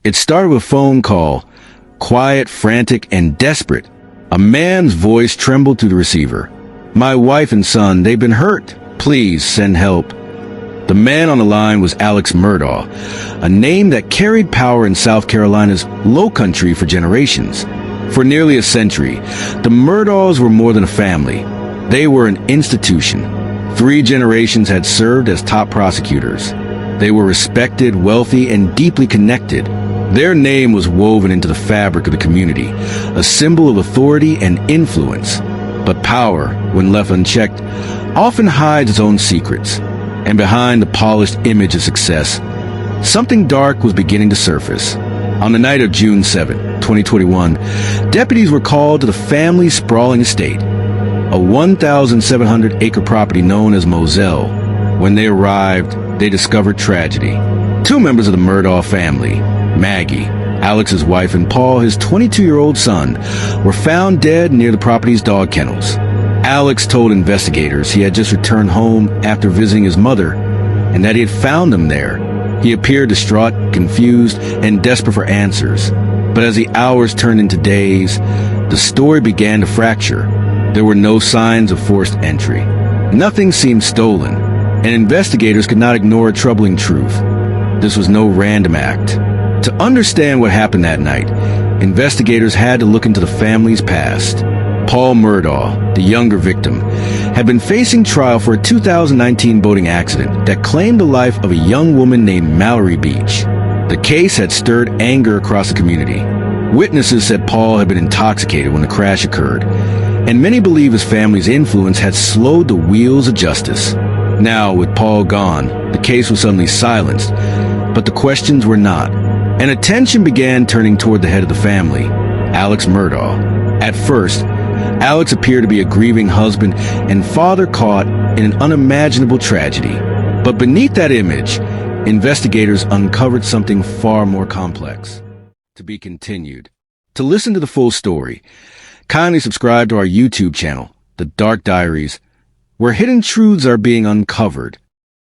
It started with a phone call, quiet, frantic, and desperate. A man's voice trembled through the receiver. "My wife and son, they've been hurt. Please send help." The man on the line was Alex Murdaugh, a name that carried power in South Carolina's Low Country for generations. For nearly a century, the Murdaughs were more than a family. They were an institution. 3 generations had served as top prosecutors. They were respected, wealthy, and deeply connected. Their name was woven into the fabric of the community, a symbol of authority and influence. But power, when left unchecked, often hides its own secrets. And behind the polished image of success, something dark was beginning to surface. On the night of June 7, 2021, deputies were called to the family's sprawling estate, a 1,700-acre property known as Moselle. When they arrived, they discovered tragedy. 2 members of the Murdaugh family, Maggie, Alex's wife, and Paul, his 22-year-old son, were found dead near the property's dog kennels. Alex told investigators he had just returned home after visiting his mother and that he had found them there. He appeared distraught, confused, and desperate for answers. But as the hours turned into days, the story began to fracture. There were no signs of forced entry. Nothing seemed stolen, and investigators could not ignore a troubling truth. This was no random act. To understand what happened that night, investigators had to look into the family's past. Paul Murdaugh, the younger victim, had been facing trial for a 2019 boating accident that claimed the life of a young woman named Mallory Beach. The case had stirred anger across the community. Witnesses said Paul had been intoxicated when the crash occurred, and many believe his family's influence had slowed the wheels of justice. Now, with Paul gone, the case was suddenly silenced, but the questions were not, and attention began turning toward the head of the family, Alex Murdaugh. At first, Alex appeared to be a grieving husband and father caught in an unimaginable tragedy. But beneath that image, investigators uncovered something far more complex. To be continued. To listen to the full story, kindly subscribe to our YouTube channel, The Dark Diaries, where hidden truths are being uncovered